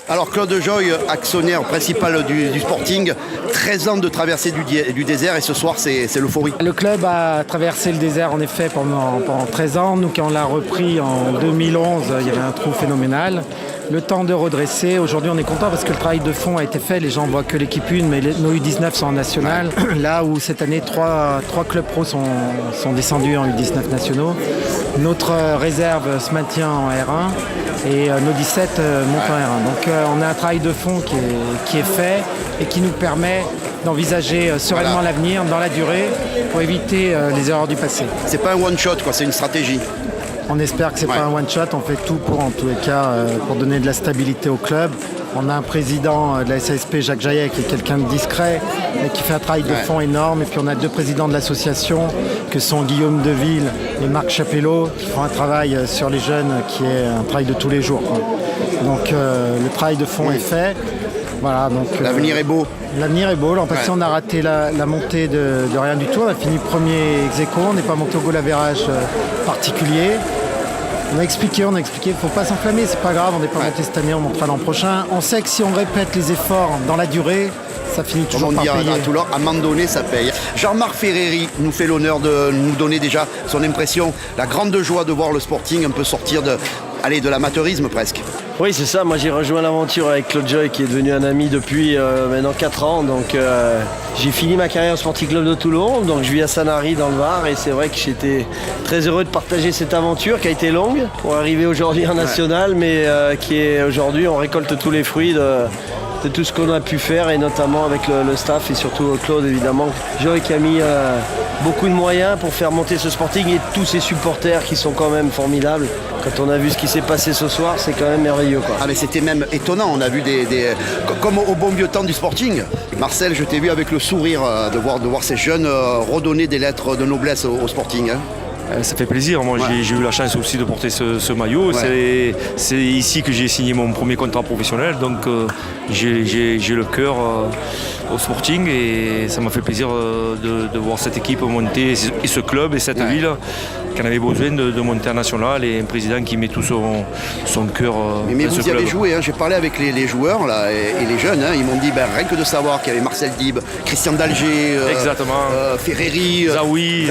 Alors Claude Joye, actionnaire principal du Sporting, 13 ans de traversée du désert et ce soir c'est l'euphorie. Le club a traversé le désert en effet pendant 13 ans. Nous quand on l'a repris en 2011, il y avait un trou phénoménal. Le temps de redresser. Aujourd'hui, on est content parce que le travail de fond a été fait. Les gens voient que l'équipe 1, mais nos U19 sont en national. Là où cette année, trois clubs pro sont descendus en U19 nationaux. Notre réserve se maintient en R1 et nos 17 montent en R1. Donc on a un travail de fond qui est fait et qui nous permet d'envisager sereinement l'avenir dans la durée pour éviter les erreurs du passé. C'est pas un one-shot, quoi, c'est une stratégie. On espère que ce n'est pas un one-shot, on fait tout pour, en tous les cas, pour donner de la stabilité au club. On a un président de la SASP, Jacques Jaillet, qui est quelqu'un de discret, mais qui fait un travail de fond énorme. Et puis on a deux présidents de l'association, que sont Guillaume Deville et Marc Chapelot, qui font un travail sur les jeunes, qui est un travail de tous les jours, quoi. Donc le travail de fond est fait. Voilà, donc, l'avenir est beau. L'avenir est beau. L'an passé, on a raté la montée de rien du tout. On a fini premier ex-aequo. On n'est pas monté au goal average particulier. On a expliqué, il ne faut pas s'enflammer, c'est pas grave, on n'est pas monté cette année, on montera l'an prochain. On sait que si on répète les efforts dans la durée, ça finit toujours par payer. À Toulon, à un moment donné, ça paye. Jean-Marc Ferreri nous fait l'honneur de nous donner déjà son impression, la grande joie de voir le Sporting un peu sortir de l'amateurisme presque. Oui, c'est ça. Moi, j'ai rejoint l'aventure avec Claude Joye, qui est devenu un ami depuis maintenant 4 ans. Donc, j'ai fini ma carrière au Sporting Club de Toulon. Donc, je vis à Sanary dans le Var. Et c'est vrai que j'étais très heureux de partager cette aventure qui a été longue pour arriver aujourd'hui en national, mais qui est aujourd'hui, on récolte tous les fruits de tout ce qu'on a pu faire, et notamment avec le staff et surtout Claude, évidemment. Joye qui a mis beaucoup de moyens pour faire monter ce Sporting et tous ses supporters qui sont quand même formidables. Quand on a vu ce qui s'est passé ce soir, c'est quand même merveilleux, quoi. Ah mais c'était même étonnant, on a vu comme au bon vieux temps du Sporting. Marcel, je t'ai vu avec le sourire de voir ces jeunes redonner des lettres de noblesse au Sporting, hein. Ça fait plaisir. Moi, j'ai eu la chance aussi de porter ce maillot. C'est ici que j'ai signé mon premier contrat professionnel. Donc, j'ai le cœur au Sporting et ça m'a fait plaisir de voir cette équipe monter et ce club et cette ville qui en avait besoin de monter en national, et un président qui met tout son cœur mais dans ce vous y club. avez joué, hein. J'ai parlé avec les joueurs là, et les jeunes, hein. Ils m'ont dit rien que de savoir qu'il y avait Marcel Dib, Christian Dalger, Ferreri, Zawi,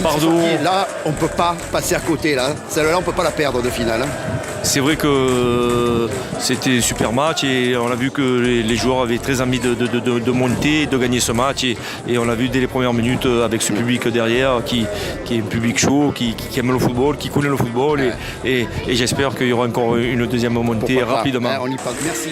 Pardo. Là, on ne peut pas passer à côté. Là. Celle-là, on ne peut pas la perdre de finale, hein. C'est vrai que c'était un super match et on a vu que les joueurs avaient très envie de monter, de gagner ce match, et on l'a vu dès les premières minutes avec ce public derrière qui est un public chaud, qui aime le football, qui connaît le football, et j'espère qu'il y aura encore une deuxième montée rapidement. On y pense. Merci.